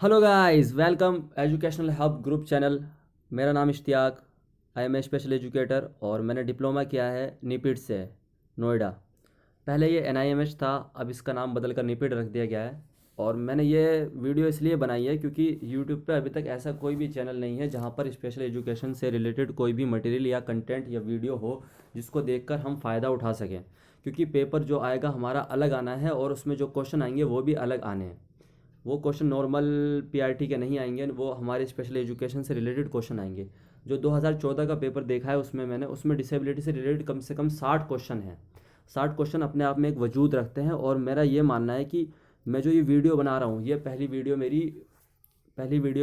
Hello guys, welcome educational hub group channel. मेरा नाम Ishtiyaq. I am a special educator और मैंने डिप्लोमा किया है निपिट से, नोएडा। पहले ये एनआईएमएच था, अब इसका नाम बदल कर निपिट रख दिया गया है। और मैंने ये वीडियो इसलिए बनाई है क्योंकि यूट्यूब पे अभी तक ऐसा कोई भी चैनल नहीं है जहाँ पर स्पेशल एजुकेशन से रिलेटेड कोई भी मटेरियल या कंटेंट या वीडियो हो जिसको देखकर हम फ़ायदा उठा सकें। क्योंकि पेपर जो आएगा हमारा अलग आना है और उसमें जो क्वेश्चन आएंगे वो भी अलग आने हैं। वो क्वेश्चन नॉर्मल पीआरटी के नहीं आएंगे, वो हमारे स्पेशल एजुकेशन से रिलेटेड क्वेश्चन आएंगे। जो 2014 का पेपर देखा है उसमें डिसेबिलिटी से रिलेटेड कम से कम 60 क्वेश्चन हैं। 60 क्वेश्चन अपने आप में एक वजूद रखते हैं और मेरा ये मानना है कि मैं जो ये वीडियो बना रहा हूँ ये पहली वीडियो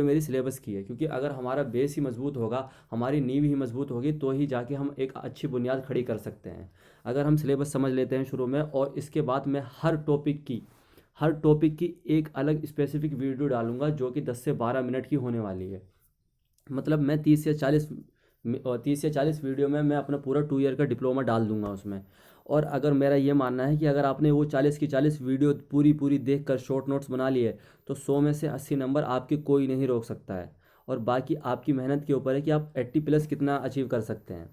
मेरी सिलेबस की है। क्योंकि अगर हमारा बेस ही मजबूत होगा, हमारी नींव ही मजबूत होगी तो ही जाके हम एक अच्छी बुनियाद खड़ी कर सकते हैं। अगर हम सिलेबस समझ लेते हैं शुरू में और इसके बाद मैं हर टॉपिक की एक अलग स्पेसिफिक वीडियो डालूंगा जो कि 10 से 12 मिनट की होने वाली है। मतलब मैं 30 या 40 वीडियो में मैं अपना पूरा 2 ईयर का डिप्लोमा डाल दूंगा उसमें। और अगर मेरा ये मानना है कि अगर आपने वो 40 की 40 वीडियो पूरी पूरी देख कर शॉर्ट नोट्स बना लिए तो 100 में से 80 नंबर आपके कोई नहीं रोक सकता है। और बाकी आपकी मेहनत के ऊपर है कि आप 80+ कितना अचीव कर सकते हैं।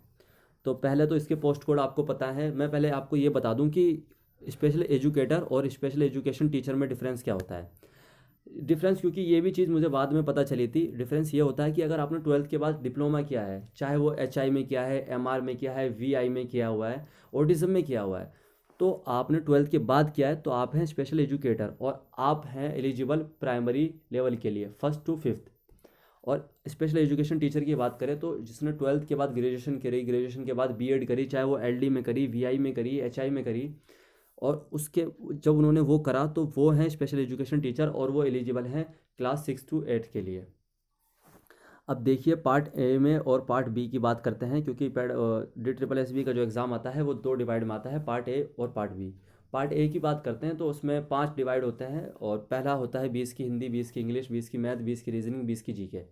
तो पहले तो इसके पोस्ट कोड आपको पता है। मैं पहले आपको ये बता दूं कि स्पेशल एजुकेटर और स्पेशल एजुकेशन टीचर में डिफरेंस क्या होता है। डिफरेंस, क्योंकि ये भी चीज़ मुझे बाद में पता चली थी। डिफरेंस ये होता है कि अगर आपने 12th के बाद डिप्लोमा किया है, चाहे वो HI में किया है, MR में किया है, VI में किया हुआ है, ऑटिज़म में किया हुआ है, तो आपने 12th के बाद किया है तो आप हैं स्पेशल एजुकेटर और आप हैं एलिजिबल प्राइमरी लेवल के लिए, फर्स्ट टू फिफ्थ। और स्पेशल एजुकेशन टीचर की बात करें तो जिसने 12th के बाद ग्रेजुएशन करी, ग्रेजुएशन के बाद बीएड करी, चाहे वो LD में करी, VI में करी, HI में करी, और उसके जब उन्होंने वो करा तो वो हैं स्पेशल एजुकेशन टीचर और वो एलिजिबल हैं क्लास 6 to 8 के लिए। अब देखिए पार्ट ए में और पार्ट बी की बात करते हैं, क्योंकि DSSB का जो एग्ज़ाम आता है वो दो डिवाइड में आता है, पार्ट ए और पार्ट बी। पार्ट ए की बात करते हैं तो उसमें 5 डिवाइड होते हैं और पहला होता है 20 की हिंदी, 20 की इंग्लिश, 20 की मैथ, 20 की रीजनिंग, 20 की जीके।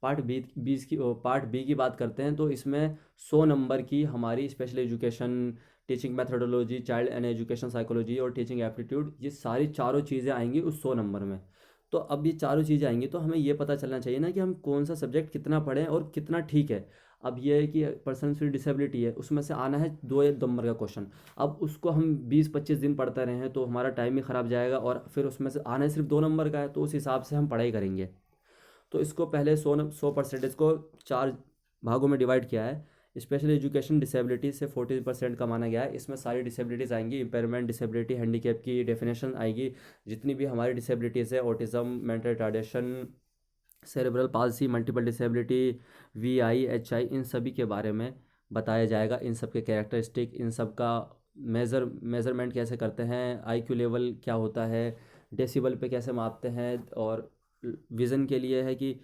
पार्ट बी की बात करते हैं तो इसमें 100 नंबर की हमारी special education, teaching methodology, child and education psychology और टीचिंग एप्टीट्यूड, ये सारी चारों चीज़ें आएंगी उस 100 नंबर में। तो अब ये चारों चीज़ें आएंगी तो हमें ये पता चलना चाहिए ना कि हम कौन सा सब्जेक्ट कितना पढ़ें और कितना ठीक है। अब ये है कि पर्सन विद डिसेबिलिटी है, उसमें से आना है 2 या 2 नंबर का क्वेश्चन। अब उसको हम 20-25 दिन पढ़ते रहे हैं तो हमारा टाइम ही ख़राब जाएगा, और फिर उसमें से आना सिर्फ 2 नंबर का है तो उस हिसाब से हम पढ़ाई करेंगे। तो इसको पहले 100% को 4 भागों में डिवाइड किया है। स्पेशल एजुकेशन डिसेबिलिटी से 40% का माना गया है। इसमें सारी डिसेबिलिटीज़ आएंगी, इम्पेयरमेंट, डिसेबिलिटी, हैंडीकैप की डेफिनेशन आएगी। जितनी भी हमारी डिसेबिलिटीज़ है, autism, mental retardation, cerebral palsy, multiple disability, VI HI, इन सभी के बारे में बताया जाएगा। इन सब के कैरेक्टरिस्टिक, इन सब का मेज़रमेंट कैसे करते हैं, IQ लेवल क्या होता है, डेसिबल पे कैसे मापते हैं, और विज़न के लिए है कि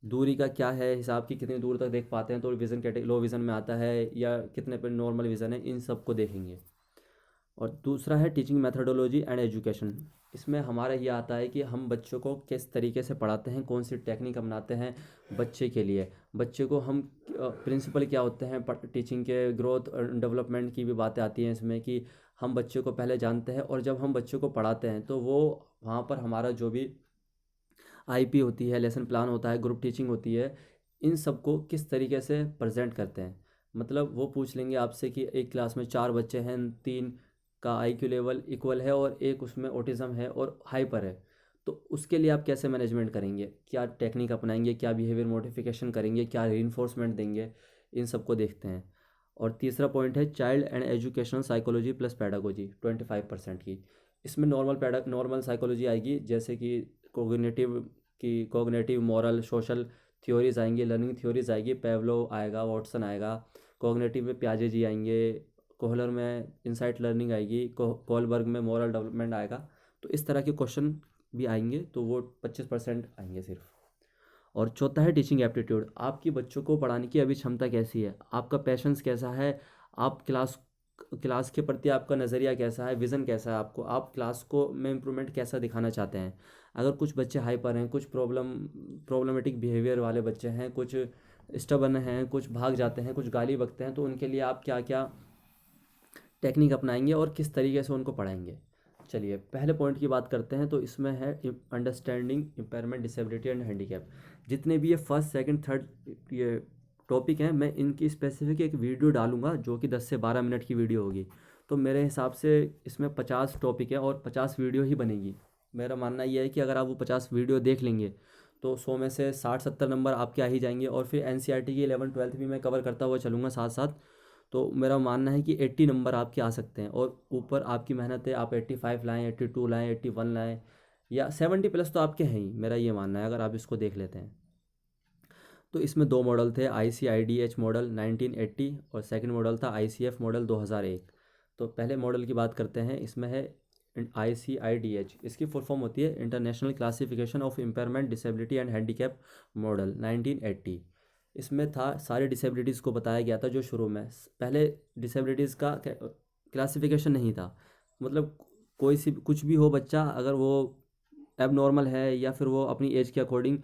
दूरी का क्या है हिसाब, की कितनी दूर तक देख पाते हैं तो विज़न कैटे लो विज़न में आता है या कितने पे नॉर्मल विज़न है, इन सब को देखेंगे। और दूसरा है टीचिंग मेथडोलॉजी एंड एजुकेशन। इसमें हमारा ये आता है कि हम बच्चों को किस तरीके से पढ़ाते हैं, कौन सी टेक्निक अपनाते हैं बच्चे के लिए। बच्चे को हम प्रिंसिपल क्या होते हैं टीचिंग के, ग्रोथ डेवलपमेंट की भी बातें आती हैं इसमें कि हम बच्चे को पहले जानते हैं और जब हम बच्चे को पढ़ाते हैं तो वो वहाँ पर हमारा जो भी IP होती है, लेसन प्लान होता है, ग्रुप टीचिंग होती है, इन सबको किस तरीके से प्रेजेंट करते हैं। मतलब वो पूछ लेंगे आपसे कि एक क्लास में 4 बच्चे हैं, 3 का IQ लेवल इक्वल है और एक उसमें ऑटिज़म है और हाइपर है, तो उसके लिए आप कैसे मैनेजमेंट करेंगे, क्या टेक्निक अपनाएंगे, क्या बिहेवियर मॉडिफिकेशन करेंगे, क्या रीइंफोर्समेंट देंगे, इन सबको देखते हैं। और तीसरा पॉइंट है child and educational psychology plus pedagogy, 25% की। इसमें नॉर्मल साइकोलॉजी आएगी, जैसे कि cognitive cognitive, moral, social theories आएंगी, लर्निंग थ्योरीज आएगी, पेवलो आएगा, वॉटसन आएगा। कोग्निटिव में प्याजे जी आएंगे, कोहलर में इंसाइट लर्निंग आएगी, कोलबर्ग में मॉरल डेवलपमेंट आएगा। तो इस तरह के क्वेश्चन भी आएंगे तो वो 25% आएंगे सिर्फ। और चौथा है टीचिंग एप्टीट्यूड। आपकी बच्चों को पढ़ाने की अभी क्षमता कैसी है, आपका पैशंस कैसा है, आप क्लास क्लास के प्रति आपका नज़रिया कैसा है, विज़न कैसा है, आपको आप क्लास को में इम्प्रूवमेंट कैसा दिखाना चाहते हैं। अगर कुछ बच्चे हाइपर हैं, कुछ प्रॉब्लमेटिक बिहेवियर वाले बच्चे हैं, कुछ स्टबर्न हैं, कुछ भाग जाते हैं, कुछ गाली बकते हैं, तो उनके लिए आप क्या क्या टेक्निक अपनाएंगे और किस तरीके से उनको पढ़ाएंगे। चलिए पहले पॉइंट की बात करते हैं। तो इसमें है understanding impairment disability and handicap. जितने भी ये फर्स्ट सेकंड थर्ड ये टॉपिक हैं, मैं इनकी स्पेसिफिक एक वीडियो डालूंगा जो कि 10 से 12 मिनट की वीडियो होगी। तो मेरे हिसाब से इसमें 50 टॉपिक है और 50 वीडियो ही बनेगी। मेरा मानना यह है कि अगर आप वो 50 वीडियो देख लेंगे तो 100 में से 60-70 नंबर आपके आ ही जाएंगे। और फिर एनसीईआरटी की 11th-12th भी मैं कवर करता हुआ चलूँगा साथ साथ। तो मेरा मानना है कि 80 नंबर आपके आ सकते हैं, और ऊपर आपकी मेहनत है, आप 85 लाएँ, 82 लाएँ, 81 लाएँ, या 70 प्लस तो आपके हैं ही, मेरा ये मानना है अगर आप इसको देख लेते हैं। तो इसमें दो मॉडल थे, ICIDH मॉडल 1980 और सेकंड मॉडल था ICF मॉडल 2001। तो पहले मॉडल की बात करते हैं। इसमें है ICIDH, इसकी फुल फॉर्म होती है international classification of impairment disability and handicap model 1980। इसमें था सारे डिसेबिलिटीज़ को बताया गया था। जो शुरू में पहले डिसेबिलिटीज़ का क्लासिफिकेशन नहीं था, मतलब कोई सी कुछ भी हो बच्चा, अगर वो एबनॉर्मल है या फिर वो अपनी एज के अकॉर्डिंग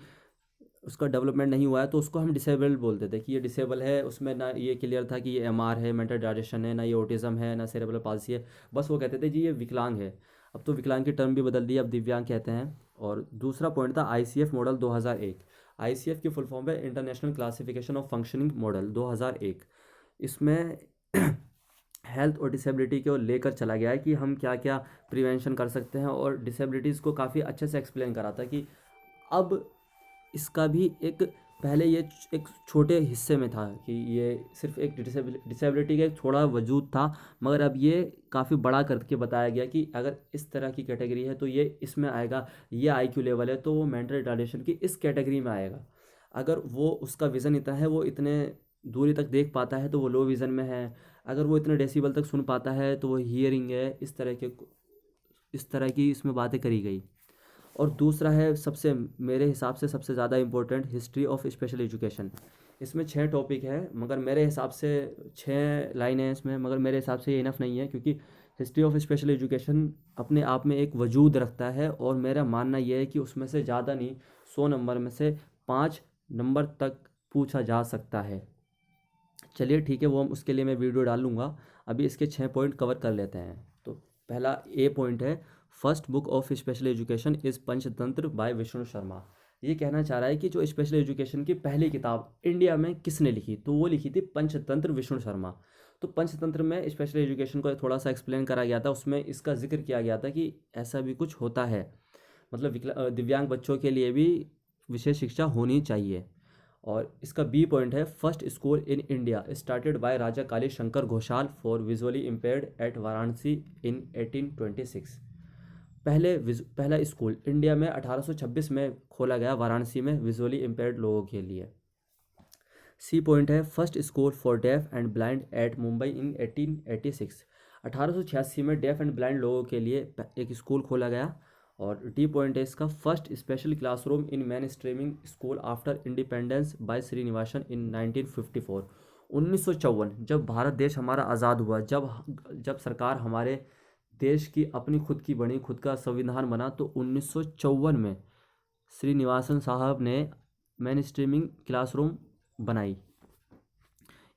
उसका डेवलपमेंट नहीं हुआ है तो उसको हम डिसेबल्ड बोलते थे कि ये डिसेबल है। उसमें ना ये क्लियर था कि ये MR है, मेंटल रिटार्डेशन है, ना ये ऑटिज्म है, ना सेरेब्रल पाल्सी है, बस वो कहते थे जी ये विकलांग है। अब तो विकलांग की टर्म भी बदल दी, अब दिव्यांग कहते हैं। और दूसरा पॉइंट था ICF मॉडल 2001। ICF की फुल फॉर्म है international classification of functioning model 2001। इसमें हेल्थ और डिसेबिलिटी को लेकर चला गया है कि हम क्या क्या प्रिवेंशन कर सकते हैं, और डिसेबिलिटीज़ को काफ़ी अच्छे से एक्सप्लेन करा था कि अब इसका भी एक, पहले ये एक छोटे हिस्से में था कि ये सिर्फ एक डिसेबिलिटी का एक थोड़ा वजूद था, मगर अब ये काफ़ी बड़ा करके बताया गया कि अगर इस तरह की कैटेगरी है तो ये इसमें आएगा, ये IQ लेवल है तो वो मेंटल रिटार्डेशन की इस कैटेगरी में आएगा। अगर वो उसका विज़न इतना है, वो इतने दूरी तक देख पाता है तो वो लो विज़न में है। अगर वो इतने डेसिबल तक सुन पाता है तो वो हियरिंग है। इस तरह की इसमें बातें करी गई। और दूसरा है सबसे, मेरे हिसाब से सबसे ज़्यादा important, history of special education. इसमें 6 टॉपिक है, मगर मेरे हिसाब से 6 लाइनें हैं इसमें, मगर मेरे हिसाब से ये इनफ नहीं है, क्योंकि हिस्ट्री ऑफ स्पेशल एजुकेशन अपने आप में एक वजूद रखता है। और मेरा मानना यह है कि उसमें से ज़्यादा नहीं, 100 नंबर में से 5 नंबर तक पूछा जा सकता है। चलिए ठीक है, वो हम उसके लिए मैं वीडियो डालूंगा। अभी इसके 6 पॉइंट कवर कर लेते हैं। तो पहला A पॉइंट है, first book of special education is Panchatantra by Vishnu Sharma. ये कहना चाह रहा है कि जो स्पेशल एजुकेशन की पहली किताब इंडिया में किसने लिखी, तो वो लिखी थी पंचतंत्र विष्णु शर्मा। तो पंचतंत्र में स्पेशल एजुकेशन को थोड़ा सा एक्सप्लेन करा गया था। उसमें इसका जिक्र किया गया था कि ऐसा भी कुछ होता है, मतलब दिव्यांग बच्चों के लिए भी विशेष शिक्षा होनी चाहिए। और इसका B पॉइंट है, first school in India started by Raja Kali Shankar Ghoshal for visually impaired at Varanasi in 1826। पहला स्कूल इंडिया में 1826 में खोला गया वाराणसी में विजुअली इम्पेयर्ड लोगों के लिए। C पॉइंट है, first school for deaf and blind at Mumbai in 1886। 1886 में डेफ एंड ब्लाइंड लोगों के लिए एक स्कूल खोला गया। और D पॉइंट है इसका, first special classroom in mainstreaming school after independence by Srinivasan in 1954। 1954 जब भारत देश हमारा आज़ाद हुआ, जब सरकार हमारे देश की अपनी खुद की बनी, खुद का संविधान बना, तो 1954 में श्रीनिवासन साहब ने मैन स्ट्रीमिंग क्लासरूम बनाई।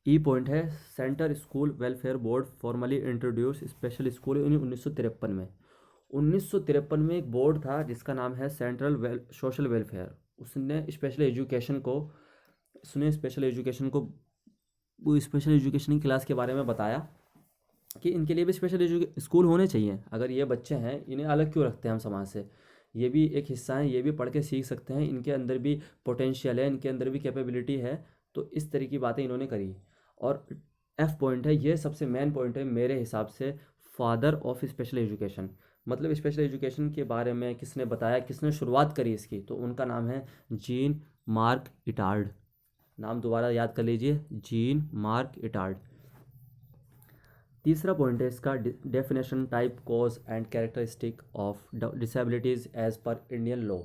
E पॉइंट है, centre school welfare board formally introduce special school इन 1953 में। 1953 में एक बोर्ड था जिसका नाम है सेंट्रल सोशल वेलफेयर। उसने स्पेशल एजुकेशन को वो स्पेशल एजुकेशन की क्लास के बारे में बताया कि इनके लिए भी स्पेशल स्कूल होने चाहिए। अगर ये बच्चे हैं, इन्हें अलग क्यों रखते हैं हम समाज से, ये भी एक हिस्सा है, ये भी पढ़ के सीख सकते हैं, इनके अंदर भी पोटेंशियल है, इनके अंदर भी कैपेबिलिटी है। तो इस तरह की बातें इन्होंने करी। और F पॉइंट है, ये सबसे मेन पॉइंट है मेरे हिसाब से, फादर ऑफ स्पेशल एजुकेशन। मतलब स्पेशल एजुकेशन के बारे में किसने बताया, किसने शुरुआत करी इसकी, तो उनका नाम है जीन मार्क इटार्ड। नाम दोबारा याद कर लीजिए, जीन मार्क इटार्ड। तीसरा पॉइंट है इसका, definition type cause and characteristic of disabilities as per Indian law.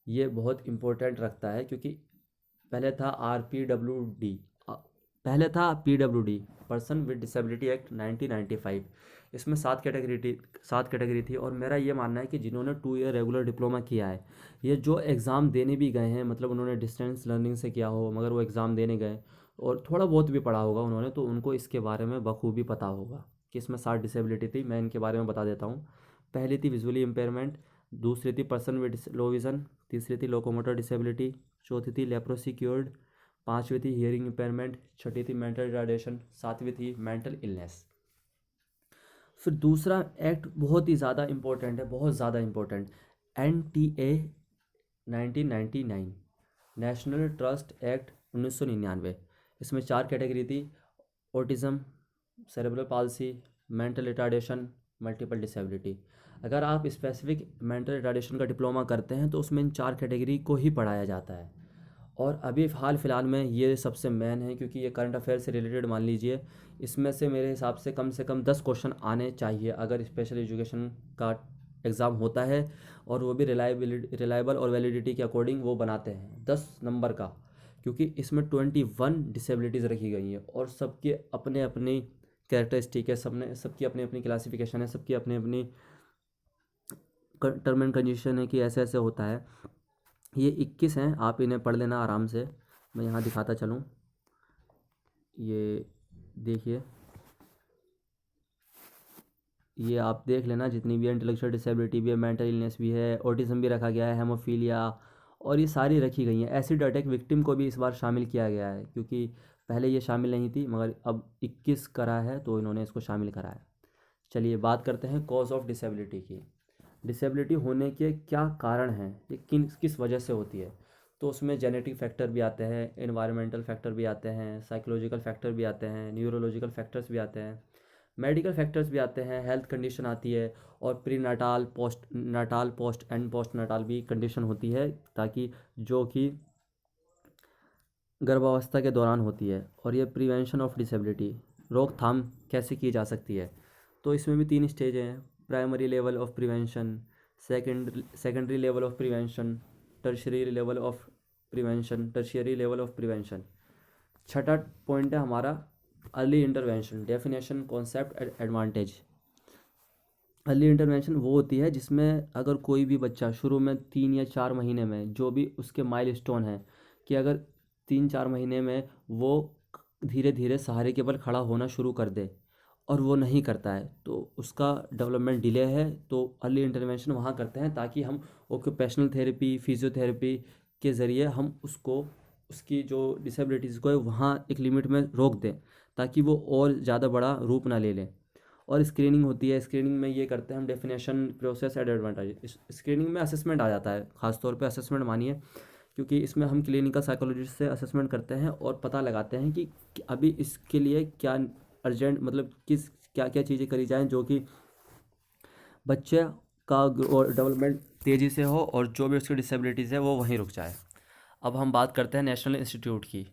ये बहुत इंपॉर्टेंट रखता है, क्योंकि पहले था PWD person with disability act 1995। इसमें 7 कैटेगरी थी। और मेरा ये मानना है कि जिन्होंने 2 ईयर रेगुलर डिप्लोमा किया है, ये जो एग्ज़ाम देने भी गए हैं, मतलब उन्होंने डिस्टेंस लर्निंग से किया हो, मगर वो एग्ज़ाम देने गए और थोड़ा बहुत भी पढ़ा होगा उन्होंने, तो उनको इसके बारे में बखूबी पता होगा कि इसमें 7 डिसेबिलिटी थी। मैं इनके बारे में बता देता हूँ। पहली थी विजुअली इम्पेयरमेंट, दूसरी थी पर्सन विद लो विज़न, तीसरी थी लोकोमोटर डिसेबिलिटी, चौथी थी लेप्रोसी क्योर्ड, पांचवी थी हियरिंग इम्पेयरमेंट, छठी थी मेंटल रिटार्डेशन, सातवीं थी मेंटल इलनेस। फिर दूसरा एक्ट बहुत ही ज़्यादा इम्पोर्टेंट है, बहुत ज़्यादा important, NTA 1999, national trust act 1999। इसमें 4 कैटेगरी थी: autism, cerebral palsy, mental retardation, multiple disability. अगर आप स्पेसिफिक मेंटल रिटार्डेशन का डिप्लोमा करते हैं तो उसमें इन 4 कैटेगरी को ही पढ़ाया जाता है। और अभी हाल फिलहाल में ये सबसे मेन है, क्योंकि ये करंट अफेयर से रिलेटेड मान लीजिए। इसमें से मेरे हिसाब से कम 10 क्वेश्चन आने चाहिए अगर स्पेशल एजुकेशन का एग्ज़ाम होता है, और वो भी रिलायबल और वैलिडिटी के अकॉर्डिंग वो बनाते हैं 10 नंबर का, क्योंकि इसमें 21 डिसेबिलिटीज़ रखी गई हैं और सबके अपने अपनी कैरेक्टरिस्टिक है, सबकी अपनी अपनी क्लासिफिकेशन है, सबकी अपनी अपनी टर्म एंड कंडीशन है कि ऐसे ऐसे होता है। ये 21 हैं, आप इन्हें पढ़ लेना आराम से। मैं यहाँ दिखाता चलूँ, ये देखिए, ये आप देख लेना, जितनी भी है, इंटेलेक्चुअल डिसेबिलिटी भी है, मेंटल इलनेस भी है, ऑटिज्म भी रखा गया है, हेमोफीलिया, और ये सारी रखी गई हैं। एसिड अटैक विक्टिम को भी इस बार शामिल किया गया है, क्योंकि पहले ये शामिल नहीं थी, मगर अब 21 करा है तो इन्होंने इसको शामिल करा है। चलिए बात करते हैं कॉज ऑफ डिसेबिलिटी की। डिसेबिलिटी होने के क्या कारण हैं, ये किस वजह से होती है। तो उसमें जेनेटिक फैक्टर भी आते हैं, एनवायरमेंटल फैक्टर भी आते हैं, साइकोलॉजिकल फैक्टर भी आते हैं, न्यूरोलॉजिकल फैक्टर्स भी आते हैं, मेडिकल फैक्टर्स भी आते हैं, हेल्थ कंडीशन आती है, और pre natal, post natal, post and post natal भी कंडीशन होती है, ताकि जो कि गर्भावस्था के दौरान होती है। और ये प्रिवेंशन ऑफ डिसेबिलिटी, रोकथाम कैसे की जा सकती है। तो इसमें भी 3 स्टेज हैं: primary level of prevention, secondary level of prevention, tertiary level of prevention. छठा पॉइंट है हमारा early intervention, definition, concept, advantage. Early intervention वो होती है जिसमें अगर कोई भी बच्चा शुरू में 3 या 4 महीने में, जो भी उसके माइलस्टोन है, कि अगर 3-4 महीने में वो धीरे धीरे सहारे के बल खड़ा होना शुरू कर दे और वो नहीं करता है तो उसका डेवलपमेंट डिले है, तो अर्ली इंटरवेंशन वहाँ करते हैं, ताकि हम ऑक्यूपेशनल थेरेपी, फिजियोथेरेपी के ज़रिए हम उसको, उसकी जो डिसेबिलिटीज़ को है वहाँ एक लिमिट में रोक दें, ताकि वो और ज़्यादा बड़ा रूप ना ले लें। और स्क्रीनिंग होती है, स्क्रीनिंग में ये करते हैं हम definition, process and advantage. Screening में असेसमेंट आ जाता है, ख़ासतौर पे असेसमेंट मानिए, क्योंकि इसमें हम क्लिनिकल साइकोलॉजिस्ट से असेसमेंट करते हैं और पता लगाते हैं कि अभी इसके लिए क्या अर्जेंट, मतलब क्या क्या चीज़ें करी जाएँ जो कि बच्चे का डेवलपमेंट तेज़ी से हो और जो भी उसकी डिसेबिलिटीज़ है वो वहीं रुक जाए। अब हम बात करते हैं नेशनल इंस्टीट्यूट की।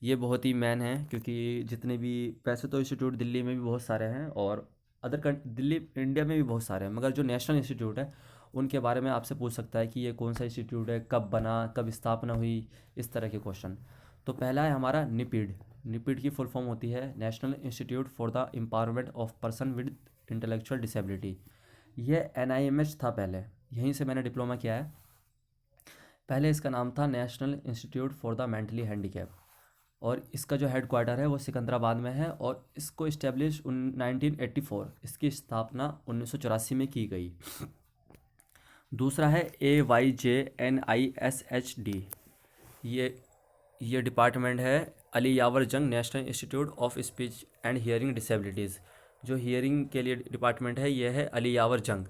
ये बहुत ही मेन है, क्योंकि जितने भी, वैसे तो इंस्टीट्यूट दिल्ली में भी बहुत सारे हैं और दिल्ली इंडिया में भी बहुत सारे हैं, मगर जो नेशनल इंस्टीट्यूट है उनके बारे में आपसे पूछ सकता है कि ये कौन सा इंस्टीट्यूट है, कब बना, कब स्थापना हुई, इस तरह के क्वेश्चन। तो पहला है हमारा निपिड। निपिड की फुल फॉर्म होती है national institute for the empowerment of person with intellectual disability. यह NIMH था पहले, यहीं से मैंने डिप्लोमा किया है। पहले इसका नाम था national institute for the mentally handicap, और इसका जो हेड क्वार्टर है वो सिकंदराबाद में है, और इसको इस्टेब्लिश 1984, इसकी स्थापना 1984 में की गई। दूसरा है AYJNISHD। ये डिपार्टमेंट है अली यावर जंग national institute of speech and hearing disabilities. जो हियरिंग के लिए डिपार्टमेंट है ये है अली यावर जंग।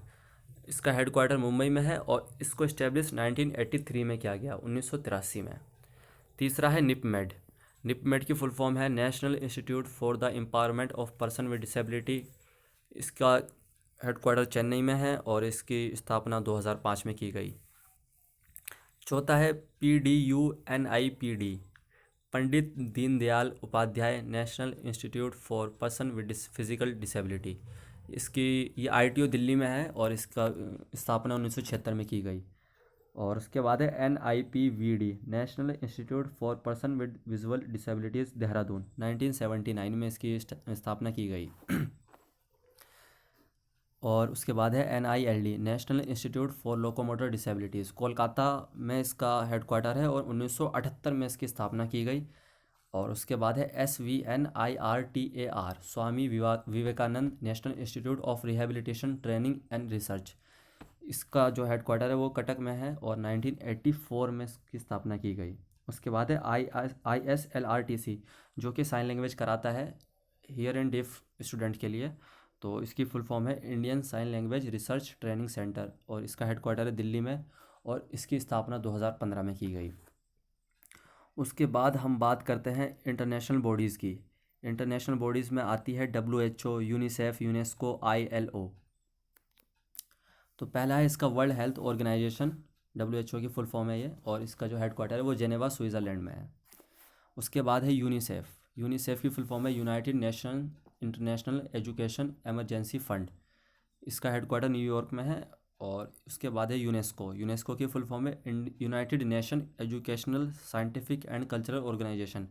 इसका हेड क्वार्टर मुंबई में है और इसको इस्टेब्लिश 1983 में किया गया, 1983 में। तीसरा है निपमेड। निपमेड की फुल फॉर्म है national institute for the empowerment of person with disability. इसका हेड क्वार्टर चेन्नई में है और इसकी स्थापना 2005 में की गई। चौथा है PDUNIPD, Pandit Deendayal Upadhyay national institute for person with physical disability. इसकी ये ITO दिल्ली में है और इसका स्थापना 1976 में की गई। और उसके बाद है NIPVD, national institute for person with visual disabilities, Dehradun, 1979 में इसकी स्थापना की गई। और उसके बाद है NILD, national institute for locomotor disabilities, Kolkata में इसका हेड क्वार्टर है और 1978 में इसकी स्थापना की गई। और उसके बाद है SVNIRTAR, Swami Vivekananda national institute of rehabilitation training and research. इसका जो हेड क्वार्टर है वो कटक में है और 1984 में इसकी स्थापना की गई। उसके बाद है ISLRTC, जो कि साइन लैंग्वेज कराता है हियर एंड डेफ स्टूडेंट के लिए। तो इसकी फुल फॉर्म है Indian sign language research training centre, और इसका हेड क्वार्टर है दिल्ली में, और इसकी स्थापना 2015 में की गई। उसके बाद हम बात करते हैं इंटरनेशनल बॉडीज़ की। इंटरनेशनल बॉडीज़ में आती है WHO, यूनिसेफ, यूनेस्को, ILO। तो पहला है इसका वर्ल्ड हेल्थ ऑर्गेनाइजेशन, WHO की फुल फॉर्म है ये, और इसका जो हेड क्वार्टर है वो जेनेवा स्विट्ज़रलैंड में है। उसके बाद है यूनिसेफ। यूनिसेफ की फुल फॉर्म है united nation international education emergency fund. इसका हेड क्वार्टर न्यूयॉर्क में है। और उसके बाद है यूनेस्को। यूनेस्को की फुल फॉर्म है united nation educational scientific and cultural organisation.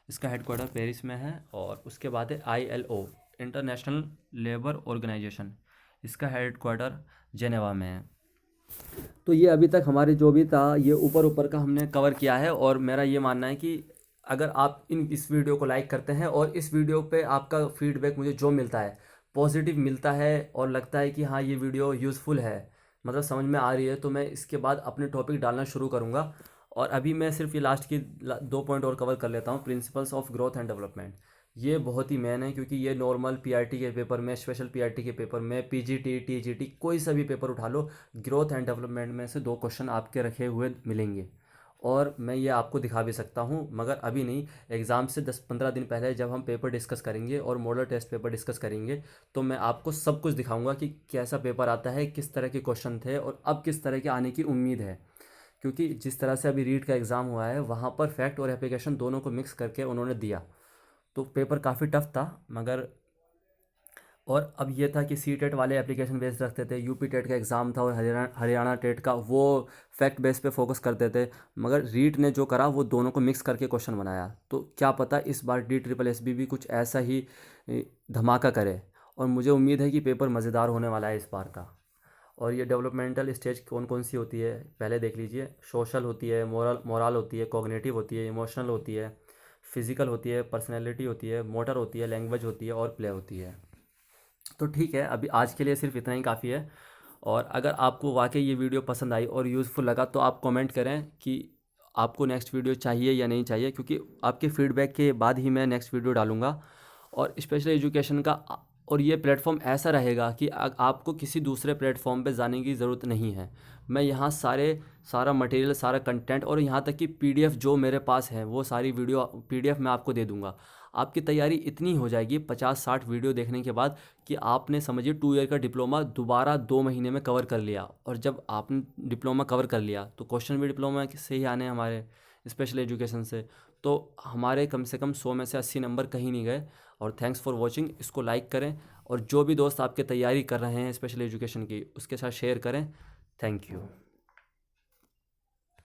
इसका हेड क्वार्टर पेरिस में है। और उसके बाद है ILO, इंटरनेशनल लेबर ऑर्गेनाइजेशन। इसका हेड क्वार्टर जेनेवा में है। तो ये अभी तक हमारे जो भी था ये ऊपर ऊपर का हमने कवर किया है, और मेरा ये मानना है कि अगर आप इस वीडियो को लाइक करते हैं और इस वीडियो पे आपका फीडबैक मुझे जो मिलता है पॉजिटिव मिलता है और लगता है कि हाँ ये वीडियो यूज़फुल है, मतलब समझ में आ रही है, तो मैं इसके बाद अपने टॉपिक डालना शुरू करूँगा। और अभी मैं सिर्फ ये लास्ट की 2 पॉइंट और कवर कर लेता हूँ। Principles of growth and development, ये बहुत ही मेन है, क्योंकि ये नॉर्मल PRT के पेपर में, स्पेशल PRT के पेपर में, PGT TGT कोई सा भी पेपर उठा लो, ग्रोथ एंड डेवलपमेंट में से 2 क्वेश्चन आपके रखे हुए मिलेंगे। और मैं ये आपको दिखा भी सकता हूँ, मगर अभी नहीं, एग्ज़ाम से 10-15 दिन पहले जब हम पेपर डिस्कस करेंगे और मॉडल टेस्ट पेपर डिस्कस करेंगे, तो मैं आपको सब कुछ दिखाऊंगा कि कैसा पेपर आता है, किस तरह के क्वेश्चन थे और अब किस तरह के आने की उम्मीद है। क्योंकि जिस तरह से अभी रीट का एग्ज़ाम हुआ है वहाँ पर फैक्ट और एप्लीकेशन दोनों को मिक्स करके उन्होंने दिया, तो पेपर काफ़ी टफ था। मगर और अब ये था कि CTET वाले एप्लीकेशन बेस्ड रखते थे, UP टेट का एग्ज़ाम था और हरियाणा टेट का वो फैक्ट बेस पे फोकस करते थे। मगर रीट ने जो करा वो दोनों को मिक्स करके क्वेश्चन बनाया, तो क्या पता इस बार DSSB भी कुछ ऐसा ही धमाका करे। और मुझे उम्मीद है कि पेपर मज़ेदार होने वाला है इस बार का। और ये डेवलपमेंटल स्टेज कौन कौन सी होती है पहले देख लीजिए। सोशल होती है, मोरल होती है, कॉग्निटिव होती है, इमोशनल होती है, फिज़िकल होती है, पर्सनैलिटी होती है, मोटर होती है, लैंग्वेज होती है और प्ले होती है। तो ठीक है, अभी आज के लिए सिर्फ इतना ही काफ़ी है। और अगर आपको वाकई ये वीडियो पसंद आई और यूज़फुल लगा तो आप कमेंट करें कि आपको नेक्स्ट वीडियो चाहिए या नहीं चाहिए, क्योंकि आपके फीडबैक के बाद ही मैं नेक्स्ट वीडियो डालूँगा। और स्पेशल एजुकेशन का और ये प्लेटफॉर्म ऐसा रहेगा कि आपको किसी दूसरे प्लेटफॉर्म पे जाने की ज़रूरत नहीं है। मैं यहाँ सारा मटेरियल, सारा कंटेंट और यहाँ तक कि PDF जो मेरे पास है वो सारी वीडियो PDF मैं आपको दे दूँगा। आपकी तैयारी इतनी हो जाएगी 50-60 वीडियो देखने के बाद कि आपने समझिए 2 ईयर का डिप्लोमा दोबारा 2 महीने में कवर कर लिया। और जब आपने डिप्लोमा कवर कर लिया तो क्वेश्चन भी डिप्लोमा से ही आने हैं हमारे स्पेशल एजुकेशन से। तो हमारे कम से कम 100 में से 80 नंबर कहीं नहीं गए। और थैंक्स फॉर वॉचिंग, इसको लाइक करें और जो भी दोस्त आपके तैयारी कर रहे हैं स्पेशल एजुकेशन की उसके साथ शेयर करें। Thank you.